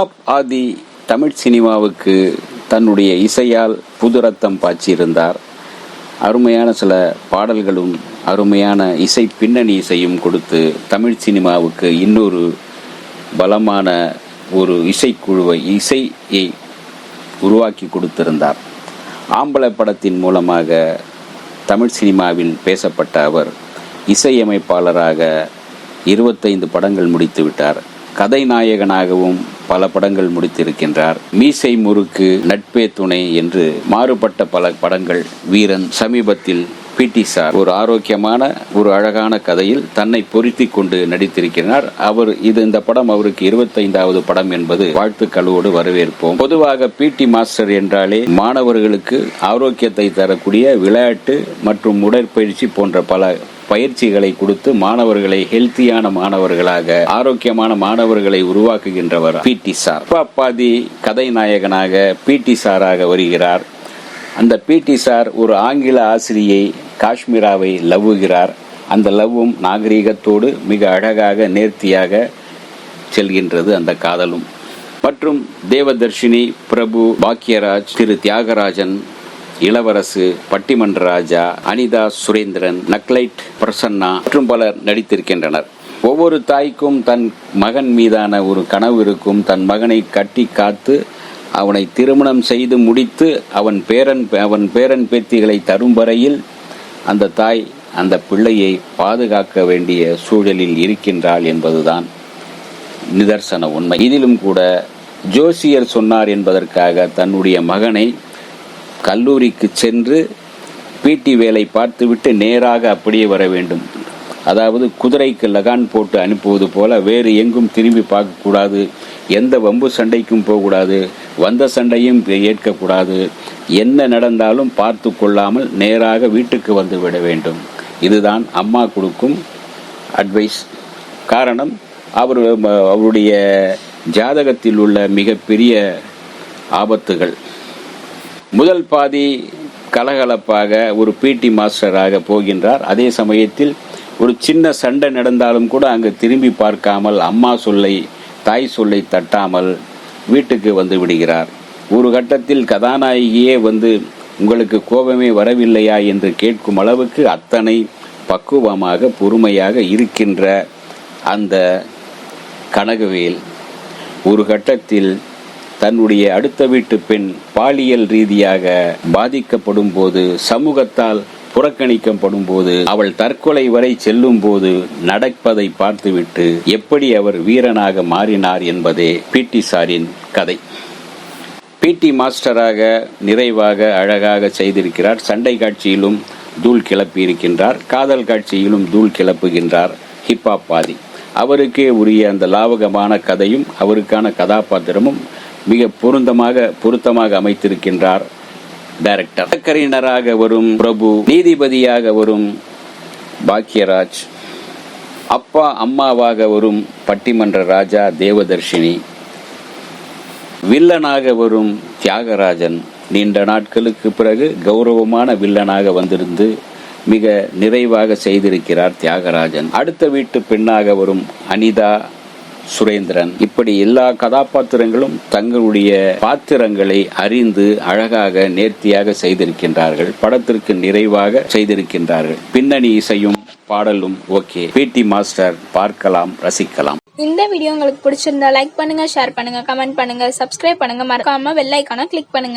Hip hop ஆதி தமிழ் சினிமாவுக்கு தன்னுடைய இசையால் புது ரத்தம் பாய்ச்சியிருந்தார். அருமையான சில பாடல்களும் அருமையான இசை பின்னணி இசையும் கொடுத்து தமிழ் சினிமாவுக்கு இன்னொரு பலமான ஒரு இசையை உருவாக்கி கொடுத்திருந்தார். ஆம்பளை படத்தின் மூலமாக தமிழ் சினிமாவில் பேசப்பட்ட அவர் இசையமைப்பாளராக 25 படங்கள் முடித்து விட்டார். கதை நாயகனாகவும் பல படங்கள் முடித்திருக்கின்றார். மீசை முறுக்கு, நட்பே துணை என்று மாறுபட்ட பல படங்கள். வீரன், சமீபத்தில் பிடி சார் ஒரு ஆரோக்கியமான ஒரு அழகான கதையில் தன்னை பொருத்தி கொண்டு நடித்திருக்கிறார். இந்த படம் அவருக்கு 25வது படம் என்பது வாழ்த்துக்களோடு வரவேற்போம். பொதுவாக பிடி மாஸ்டர் என்றாலே மாணவர்களுக்கு ஆரோக்கியத்தை தரக்கூடிய விளையாட்டு மற்றும் உடற்பயிற்சி போன்ற பல பயிற்சிகளை கொடுத்து மாணவர்களை ஹெல்த்தியான மாணவர்களாக, ஆரோக்கியமான மாணவர்களை உருவாக்குகின்றவர் பிடி சார். பாதி கதை நாயகனாக பிடி சாராக வருகிறார். அந்த பிடி சார் ஒரு ஆங்கில ஆசிரியை காஷ்மீராவை லவ்வுகிறார். அந்த லவ்வும் நாகரீகத்தோடு மிக அழகாக நேர்த்தியாக செல்கின்றது அந்த காதலும். மற்றும் தேவதர்ஷினி, பிரபு, பாக்யராஜ், திரு தியாகராஜன், இளவரசு, பட்டிமன்ற ராஜா, அனிதா சுரேந்திரன், நக்லைட் பிரசன்னா மற்றும் பலர் நடித்திருக்கின்றனர். ஒவ்வொரு தாய்க்கும் தன் மகன் மீதான ஒரு கனவு இருக்கும். தன் மகனை கட்டி காத்து அவனை திருமணம் செய்து முடித்து அவன் பேரன் பேத்திகளை தரும் வரையில் அந்த தாய் அந்த பிள்ளையை பாதுகாக்க வேண்டிய சூழலில் இருக்கின்றாள் என்பதுதான் நிதர்சன உண்மை. இதிலும் கூட ஜோசியர் சொன்னார் என்பதற்காக தன்னுடைய மகனை கல்லூரிக்கு சென்று பிடி வேலை பார்த்துவிட்டு நேராக அப்படியே வர வேண்டும். அதாவது குதிரைக்கு லகான் போட்டு அனுப்புவது போல வேறு எங்கும் திரும்பி பார்க்கக்கூடாது, எந்த வம்பு சண்டைக்கும் போகக்கூடாது, வந்த சண்டையும் ஏற்கக்கூடாது, என்ன நடந்தாலும் பார்த்து கொள்ளாமல் நேராக வீட்டுக்கு வந்து விட வேண்டும். இதுதான் அம்மா கொடுக்கும் அட்வைஸ். காரணம், அவருடைய ஜாதகத்தில் உள்ள மிகப்பெரிய ஆபத்துகள். முதல் பாதி கலகலப்பாக ஒரு பிடி மாஸ்டராக போகின்றார். அதே சமயத்தில் ஒரு சின்ன சண்டை நடந்தாலும் கூட அங்கு திரும்பி பார்க்காமல் அம்மா சொல்லை, தாய் சொல்லை தட்டாமல் வீட்டுக்கு வந்து விடுகிறார். ஒரு கட்டத்தில் கதாநாயகியே வந்து உங்களுக்கு கோபமே வரவில்லையா என்று கேட்கும் அளவுக்கு அத்தனை பக்குவமாக பொறுமையாக இருக்கின்ற அந்த கனகவேல் ஒரு கட்டத்தில் தன்னுடைய அடுத்த வீட்டு பெண் பாலியல் ரீதியாக பாதிக்கப்படும் போது, சமூகத்தால் புறக்கணிக்கப்படும் போது, அவள் தற்கொலை வரை செல்லும் போது நடப்பதை பார்த்துவிட்டு எப்படி அவர் வீரனாக மாறினார் என்பதே பிடி சாரின் கதை. பிடி மாஸ்டராக நிறைவாக அழகாக செய்திருக்கிறார். சண்டை காட்சியிலும் தூள் கிளப்பி இருக்கின்றார். காதல் காட்சியிலும் தூள் கிளப்புகின்றார். ஹிப்ஹாப் ஆதி அவருக்கே உரிய அந்த லாவகமான கதையும் அவருக்கான கதாபாத்திரமும் மிக பொருத்தமாக அமைத்திருக்கின்றார் டைரக்டர். வழக்கறிஞராக வரும் பிரபு, நீதிபதியாக வரும் பாக்யராஜ், அப்பா அம்மாவாக வரும் பட்டிமன்ற ராஜா தேவதர்ஷினி, வில்லனாக வரும் தியாகராஜன். நீண்ட நாட்களுக்கு பிறகு கௌரவமான வில்லனாக வந்திருந்து மிக நிறைவாக செய்திருக்கிறார் தியாகராஜன். அடுத்த வீட்டு பெண்ணாக வரும் அனிதா சுரேந்திரன். இப்படி எல்லா கதாபாத்திரங்களும் தங்களுடைய பாத்திரங்களை அறிந்து அழகாக நேர்த்தியாக செய்திருக்கின்றார்கள். படத்திற்கு நிறைவாக செய்திருக்கின்றார்கள். பின்னணி இசையும் பாடலும் ஓகே. பிடி மாஸ்டர் பார்க்கலாம், ரசிக்கலாம். இந்த வீடியோ உங்களுக்கு பிடிச்சிருந்தா லைக் பண்ணுங்க, ஷேர் பண்ணுங்க, கமெண்ட் பண்ணுங்க, சப்ஸ்கிரைப் பண்ணுங்க, மறக்காம பெல் ஐகானை கிளிக் பண்ணுங்க.